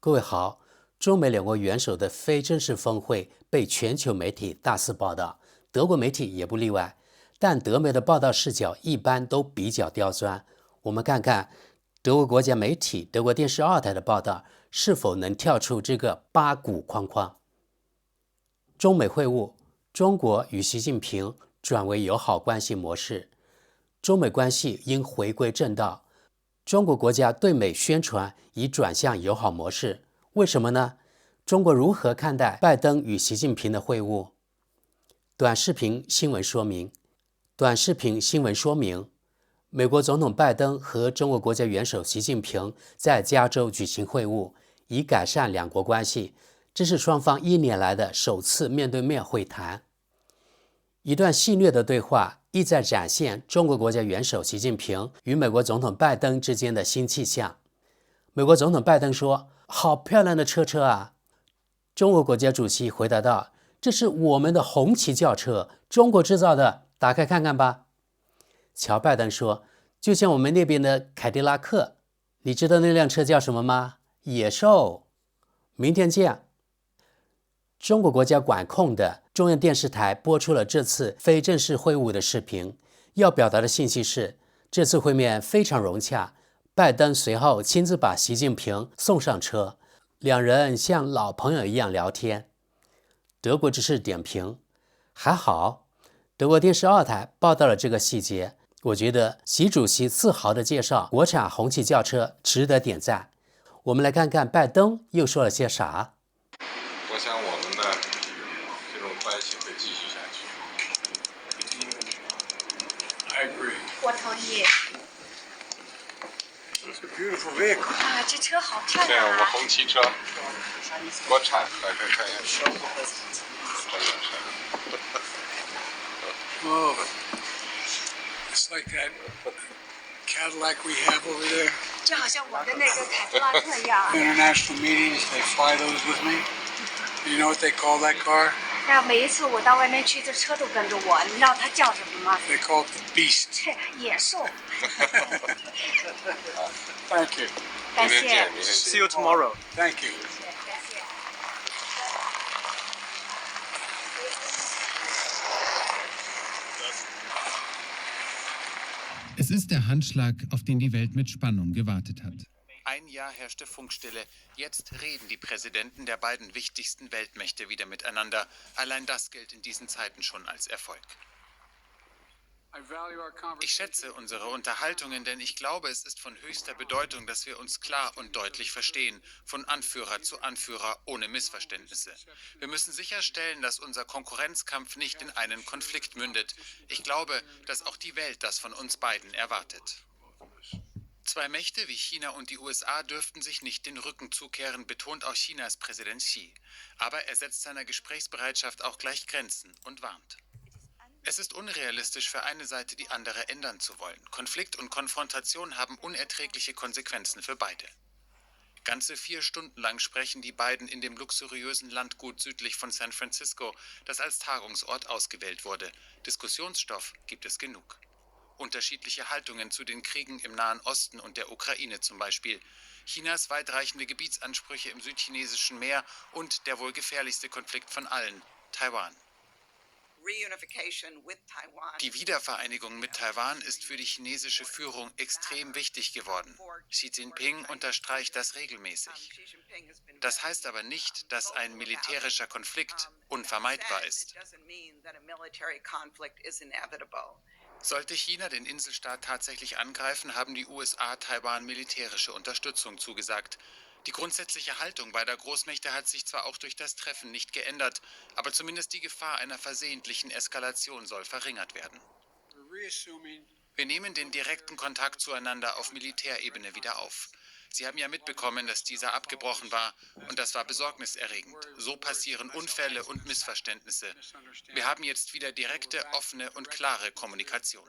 各位好，中美两国元首的非正式峰会被全球媒体大肆报道，德国媒体也不例外。但德媒的报道视角一般都比较刁钻。我们看看德国国家媒体德国电视2台的报道是否能跳出这个八股框框。中美会晤，中国与习近平转为友好关系模式，中美关系应回归正道。中国国家对美宣传已转向友好模式，为什么呢？中国如何看待拜登与习近平的会晤？短视频新闻说明，美国总统拜登和中国国家元首习近平在加州举行会晤，以改善两国关系。这是双方1年来的首次面对面会谈。一段戏谑的对话意在展现中国国家元首习近平与美国总统拜登之间的新气象。美国总统拜登说：“好漂亮的车啊！”中国国家主席回答道：“这是我们的红旗轿车，中国制造的，打开看看吧。”乔拜登说：“就像我们那边的凯迪拉克，你知道那辆车叫什么吗？野兽。”明天见。中国国家管控的中央电视台播出了这次非正式会晤的视频，要表达的信息是，这次会面非常融洽。拜登随后亲自把习近平送上车，两人像老朋友一样聊天。德国之声点评：还好，德国电视2台报道了这个细节。我觉得习主席自豪地介绍国产红旗轿车值得点赞。我们来看看拜登又说了些啥。我想我们的这种关系会继续下去。I agree. 我同意。It's a beautiful vehicle. 啊，这车好漂对，亮我们啊！红旗车，国产，来看一下，真的是。Oh, it's like that Cadillac we have over there. 就好像我的那个凯迪拉克一样啊。 International meetings, they fly those with me. You know what they call that car? 那每一次我到外面去，这车都跟着我，你知道它叫什么吗？ They call it the Beast. 切，野兽。 Thank you. 感谢。明天见，明天见。 See you tomorrow. Thank you. 感谢。Es ist der Handschlag, auf den die Welt mit Spannung gewartet hat. Ein Jahr herrschte Funkstille. Jetzt reden die Präsidenten der beiden wichtigsten Weltmächte wieder miteinander. Allein das gilt in diesen Zeiten schon als Erfolg. I value our Ich conversation. schätze unsere Unterhaltungen, denn ich glaube, es ist von höchster Bedeutung, dass wir uns klar und deutlich verstehen, von Anführer zu Anführer ohne Missverständnisse. Wir müssen sicherstellen, dass unser Konkurrenzkampf nicht in einen Konflikt mündet. Ich glaube, dass auch die Welt das von uns beiden erwartet. Zwei Mächte wie China und die USA dürften sich nicht den Rücken zukehren, betont auch Chinas Präsident Xi. Aber er setzt seiner Gesprächsbereitschaft auch gleich Grenzen und warnt. Es ist unrealistisch für eine Seite, die andere ändern zu wollen. Konflikt und Konfrontation haben unerträgliche Konsequenzen für beide. Ganze 4 Stunden lang sprechen die beiden in dem luxuriösen Landgut südlich von San Francisco, das als Tagungsort ausgewählt wurde. Diskussionsstoff gibt es genug. Unterschiedliche Haltungen zu den Kriegen im Nahen Osten und der Ukraine zum Beispiel. Chinas weitreichende Gebietsansprüche im südchinesischen Meer und der wohl gefährlichste Konflikt von allen, Taiwan. Die Wiedervereinigung mit Taiwan ist für die chinesische Führung extrem wichtig geworden. Xi Jinping unterstreicht das regelmäßig. Das heißt aber nicht, dass ein militärischer Konflikt unvermeidbar ist. Sollte China den Inselstaat tatsächlich angreifen, haben die USA Taiwan militärische Unterstützung zugesagt. Die grundsätzliche Haltung beider Großmächte hat sich zwar auch durch das Treffen nicht geändert, aber zumindest die Gefahr einer versehentlichen Eskalation soll verringert werden. Wir nehmen den direkten Kontakt zueinander auf Militärebene wieder auf. Sie haben ja mitbekommen, dass dieser abgebrochen war, und das war besorgniserregend. So passieren Unfälle und Missverständnisse. Wir haben jetzt wieder direkte, offene und klare Kommunikation.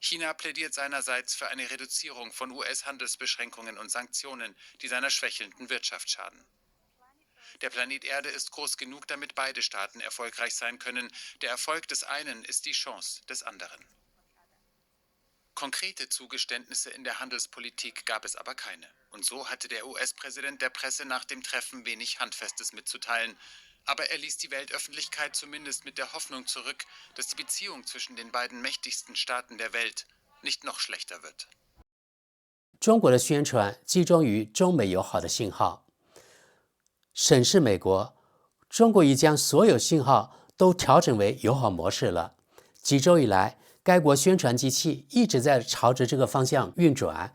China plädiert seinerseits für eine Reduzierung von US-Handelsbeschränkungen und Sanktionen, die seiner schwächelnden Wirtschaft schaden. Der Planet Erde ist groß genug, damit beide Staaten erfolgreich sein können. Der Erfolg des einen ist die Chance des anderen. Konkrete Zugeständnisse in der Handelspolitik gab es aber keine. Und so hatte der US-Präsident der Presse nach dem Treffen wenig Handfestes mitzuteilen. Aber er ließ die Weltöffentlichkeit zumindest mit der Hoffnung zurück, dass die Beziehung zwischen den beiden mächtigsten Staaten der Welt nicht noch schlechter wird. 中国的宣传集中于中美友好的信号。审视美国，中国已将所有信号都调整为友好模式了。几周以来，该国宣传机器一直在朝着这个方向运转。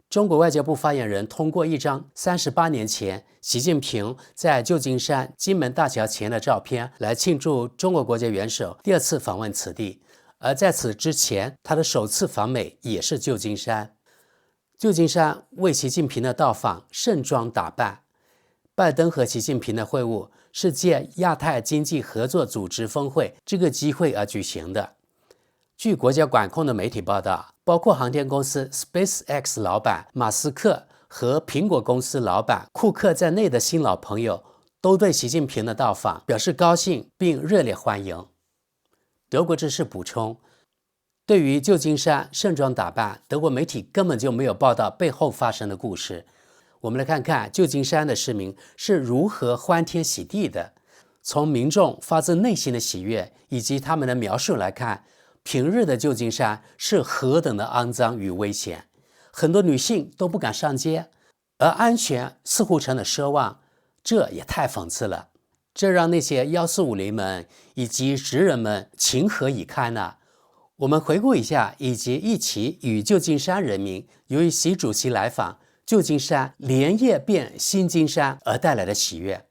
中国外交部发言人通过一张38年前习近平在旧金山金门大桥前的照片来庆祝中国国家元首第2次访问此地，而在此之前，他的首次访美也是旧金山。旧金山为习近平的到访盛装打扮。拜登和习近平的会晤是借亚太经济合作组织峰会这个机会而举行的。据国家管控的媒体报道，包括航天公司 SpaceX 老板马斯克和苹果公司老板库克在内的新老朋友都对习近平的到访表示高兴并热烈欢迎。德国之士补充，对于旧金山盛装打扮，德国媒体根本就没有报道背后发生的故事。我们来看看旧金山的市民是如何欢天喜地的。从民众发自内心的喜悦以及他们的描述来看，平日的旧金山是何等的肮脏与危险，很多女性都不敢上街，而安全似乎成了奢望，这也太讽刺了。这让那些1450们以及职人们情何以堪呢？我们回顾一下，以及一起与旧金山人民由于习主席来访，旧金山连夜变新金山而带来的喜悦。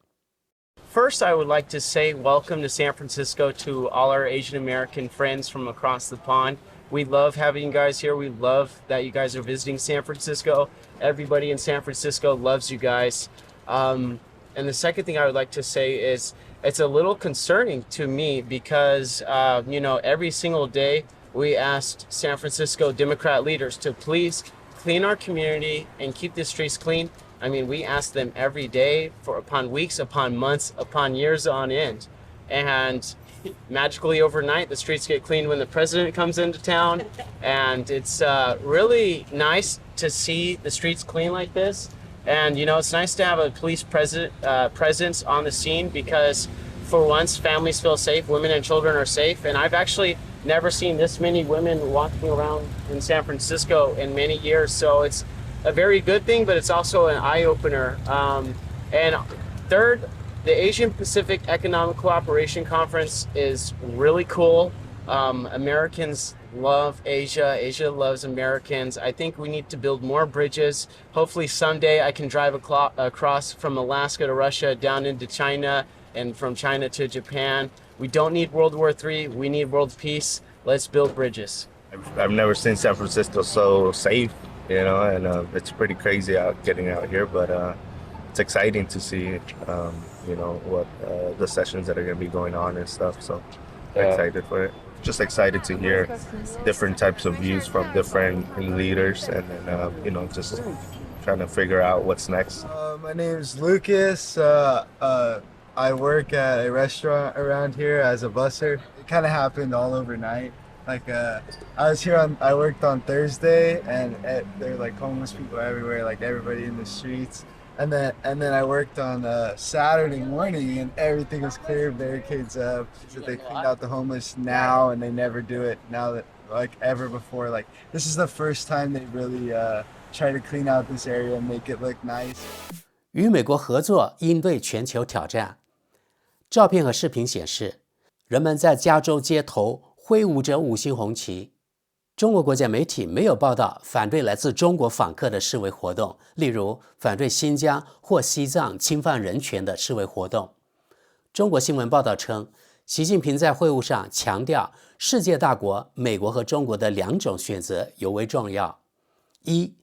First, I would like to say welcome to San Francisco to all our Asian American friends from across the pond. We love having you guys here. We love that you guys are visiting San Francisco. Everybody in San Francisco loves you guys. And the second thing I would like to say is it's a little concerning to me because, every single day we asked San Francisco Democrat leaders to please clean our community and keep the streets clean. I mean, we ask them every day upon weeks, upon months, upon years on end. And magically overnight, the streets get cleaned when the president comes into town. And it's really nice to see the streets clean like this. And, it's nice to have a police presence on the scene because for once, families feel safe, women and children are safe. And I've actually never seen this many women walking around in San Francisco in many years. So it's a very good thing, but it's also an eye-opener. And third, the Asian Pacific Economic Cooperation Conference is really cool. Americans love Asia. Asia loves Americans. I think we need to build more bridges. Hopefully someday I can drive across from Alaska to Russia down into China and from China to Japan. We don't need World War III. We need world peace. Let's build bridges. I've never seen San Francisco so safe, and it's pretty crazy getting out here, but it's exciting to see, what the sessions that are going to be going on and stuff. So excited for it. Just excited to hear different types of views from different leaders and then, just trying to figure out what's next. My name's Lucas. I work at a restaurant around here as a busser. It kind of happened all overnight. I worked on Thursday and there were like homeless people everywhere, like everybody in the streets. And then I worked on Saturday morning and everything was clear, barricades up. So they cleaned out the homeless now and they never do it now that like ever before. Like this is the first time they really try to clean out this area and make it look nice. 与美国合作应对全球挑战。照片和视频显示，人们在加州街头挥舞着5星红旗。中国国家媒体没有报道反对来自中国访客的示威活动，例如反对新疆或西藏侵犯人权的示威活动。中国新闻报道称，习近平在会晤上强调，世界大国美国和中国的2种选择尤为重要：一，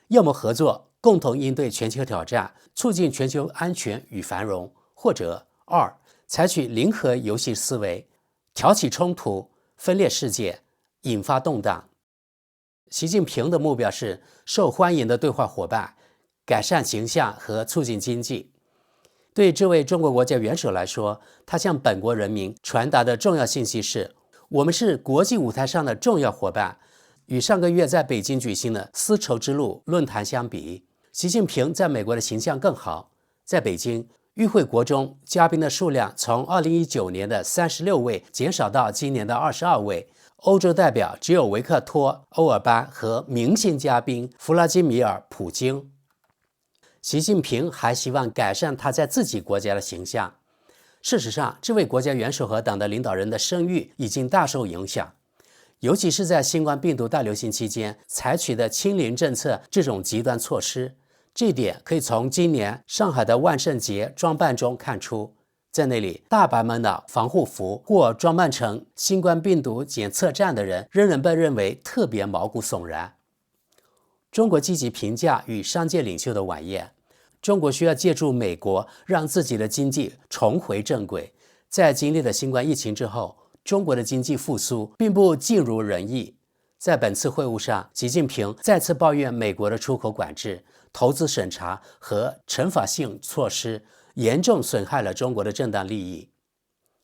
要么合作，共同应对全球挑战，促进全球安全与繁荣；或者2，采取零和游戏思维，挑起冲突，分裂世界，引发动荡。习近平的目标是受欢迎的对话伙伴，改善形象和促进经济。对这位中国国家元首来说，他向本国人民传达的重要信息是：我们是国际舞台上的重要伙伴，与上个月在北京举行的丝绸之路论坛相比，习近平在美国的形象更好。在北京，与会国中嘉宾的数量从2019年的36位减少到今年的22位。欧洲代表只有维克托·欧尔班和明星嘉宾弗拉基米尔·普京。习近平还希望改善他在自己国家的形象。事实上，这位国家元首和党的领导人的声誉已经大受影响，尤其是在新冠病毒大流行期间采取的清零政策这种极端措施。这一点可以从今年上海的万圣节装扮中看出。在那里，大白们的防护服或装扮成新冠病毒检测站的人，仍然被认为特别毛骨悚然。中国积极评价与商界领袖的晚宴。中国需要借助美国，让自己的经济重回正轨。在经历了新冠疫情之后，中国的经济复苏并不尽如人意。在本次会晤上，习近平再次抱怨美国的出口管制、投资审查和惩罚性措施严重损害了中国的正当利益。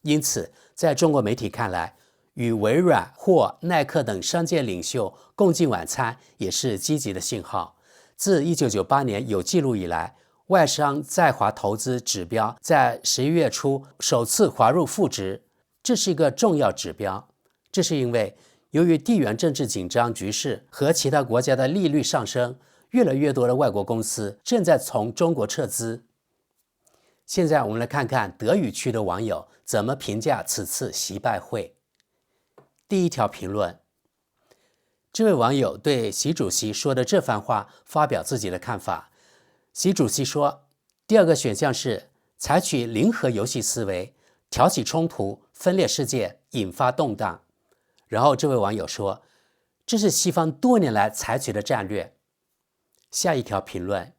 因此，在中国媒体看来，与微软或耐克等商界领袖共进晚餐也是积极的信号。自1998年有记录以来，外商在华投资指标在11月初首次滑入负值，这是一个重要指标。这是因为由于地缘政治紧张局势和其他国家的利率上升，越来越多的外国公司正在从中国撤资。现在我们来看看德语区的网友怎么评价此次习拜会。第一条评论，这位网友对习主席说的这番话发表自己的看法。习主席说，第二个选项是采取零和游戏思维，挑起冲突，分裂世界，引发动荡。然后这位网友说，这是西方多年来采取的战略。下一条评论，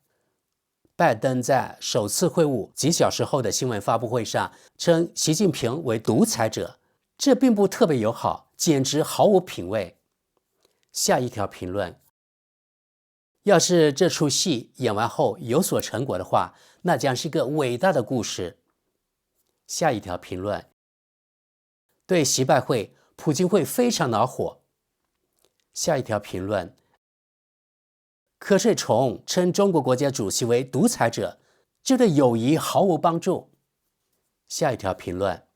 拜登在首次会晤几小时后的新闻发布会上称习近平为独裁者，这并不特别友好，简直毫无品味。下一条评论，要是这出戏演完后有所成果的话，那将是一个伟大的故事。下一条评论，对习拜会，普京会非常恼火。下一条评论，瞌睡虫称中国国家主席为独裁者，这对友谊毫无帮助。下一条评论，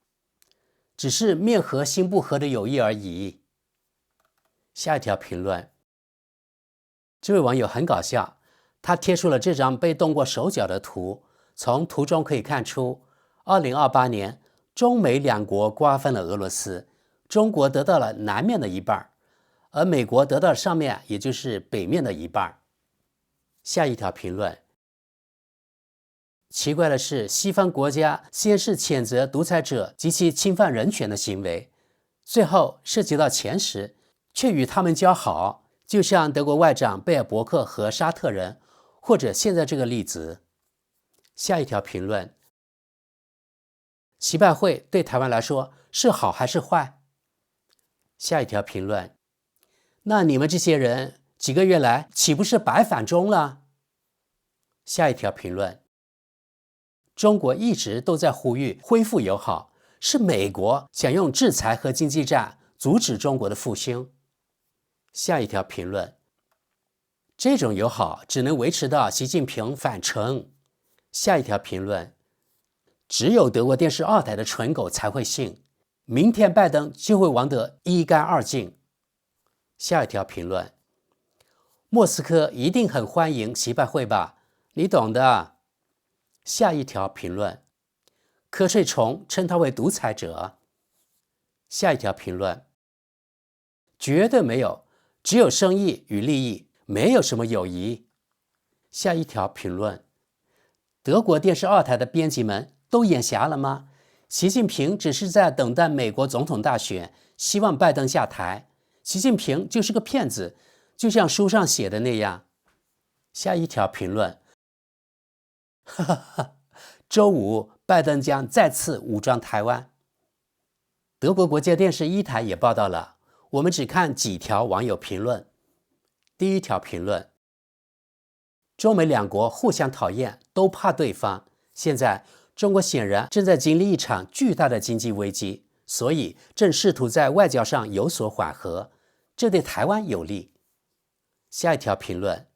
只是面和心不和的友谊而已。下一条评论，这位网友很搞笑，他贴出了这张被动过手脚的图，从图中可以看出2028年中美两国瓜分了俄罗斯，中国得到了南面的一半，而美国得到了上面，也就是北面的一半。下一条评论，奇怪的是，西方国家先是谴责独裁者及其侵犯人权的行为，最后涉及到钱时，却与他们交好，就像德国外长贝尔伯克和沙特人，或者现在这个例子。下一条评论，习拜会对台湾来说是好还是坏？下一条评论，那你们这些人几个月来岂不是白反中了？下一条评论，中国一直都在呼吁恢复友好，是美国想用制裁和经济战阻止中国的复兴。下一条评论，这种友好只能维持到习近平返程。下一条评论，只有德国电视2台的蠢狗才会信，明天拜登就会玩得一干二净。下一条评论，莫斯科一定很欢迎习拜会吧，你懂的。下一条评论，瞌睡虫称他为独裁者。下一条评论，绝对没有，只有生意与利益，没有什么友谊。下一条评论，德国电视2台的编辑们都眼瞎了吗？习近平只是在等待美国总统大选，希望拜登下台。习近平就是个骗子，就像书上写的那样。下一条评论，周五拜登将再次武装台湾。德国国家电视1台也报道了，我们只看几条网友评论。第一条评论，中美两国互相讨厌，都怕对方。现在中国显然正在经历一场巨大的经济危机，所以正试图在外交上有所缓和。这对台湾有利。下一条评论，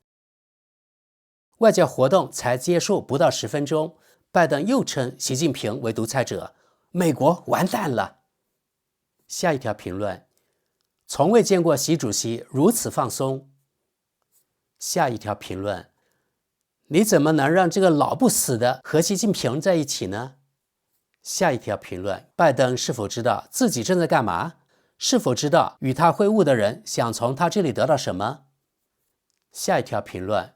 外交活动才结束不到10分钟，拜登又称习近平为独裁者，美国完蛋了。下一条评论，从未见过习主席如此放松。下一条评论，你怎么能让这个老不死的和习近平在一起呢？下一条评论，拜登是否知道自己正在干嘛？是否知道与他会晤的人想从他这里得到什么？下一条评论，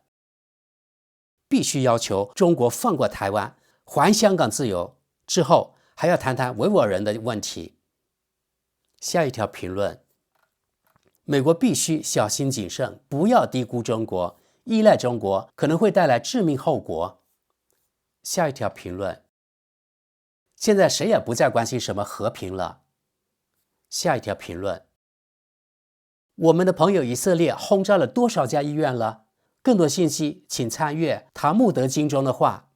必须要求中国放过台湾，还香港自由，之后还要谈谈维吾尔人的问题。下一条评论，美国必须小心谨慎，不要低估中国，依赖中国可能会带来致命后果。下一条评论，现在谁也不再关心什么和平了。下一条评论，我们的朋友以色列轰炸了多少家医院了？更多信息请参阅塔木德经中的话。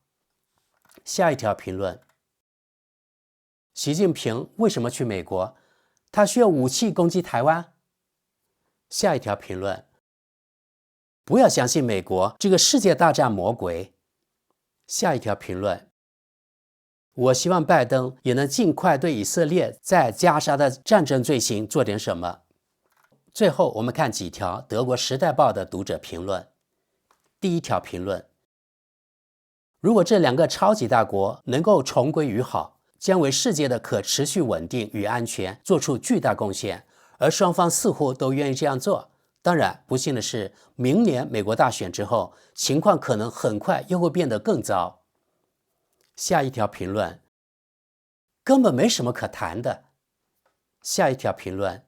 下一条评论，习近平为什么去美国？他需要武器攻击台湾？下一条评论，不要相信美国这个世界大战魔鬼。下一条评论，我希望拜登也能尽快对以色列在加沙的战争罪行做点什么。最后，我们看几条德国《时代报》的读者评论。第一条评论，如果这2个超级大国能够重归于好，将为世界的可持续稳定与安全做出巨大贡献，而双方似乎都愿意这样做。当然，不幸的是，明年美国大选之后，情况可能很快又会变得更糟。下一条评论，根本没什么可谈的。下一条评论，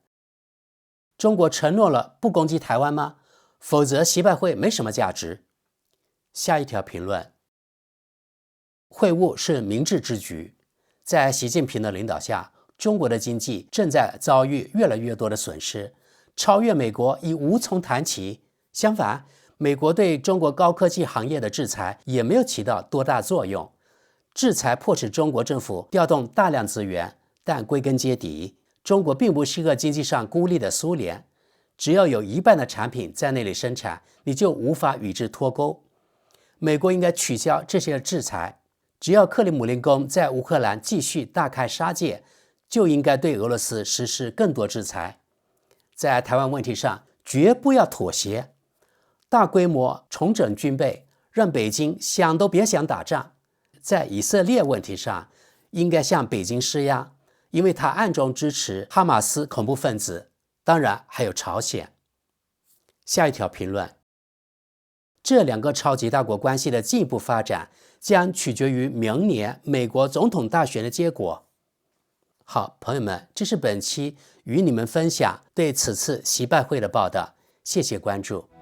中国承诺了不攻击台湾吗？否则习拜会没什么价值。下一条评论，会晤是明智之举。在习近平的领导下，中国的经济正在遭遇越来越多的损失，超越美国已无从谈起。相反，美国对中国高科技行业的制裁也没有起到多大作用。制裁迫使中国政府调动大量资源，但归根结底，中国并不是个经济上孤立的苏联。只要有一半的产品在那里生产，你就无法与之脱钩。美国应该取消这些制裁。只要克里姆林宫在乌克兰继续大开杀戒，就应该对俄罗斯实施更多制裁。在台湾问题上，绝不要妥协，大规模重整军备，让北京想都别想打仗。在以色列问题上，应该向北京施压，因为他暗中支持哈马斯恐怖分子，当然还有朝鲜。下一条评论，这2个超级大国关系的进一步发展将取决于明年美国总统大选的结果。好，朋友们，这是本期与你们分享对此次习拜会的报道，谢谢关注。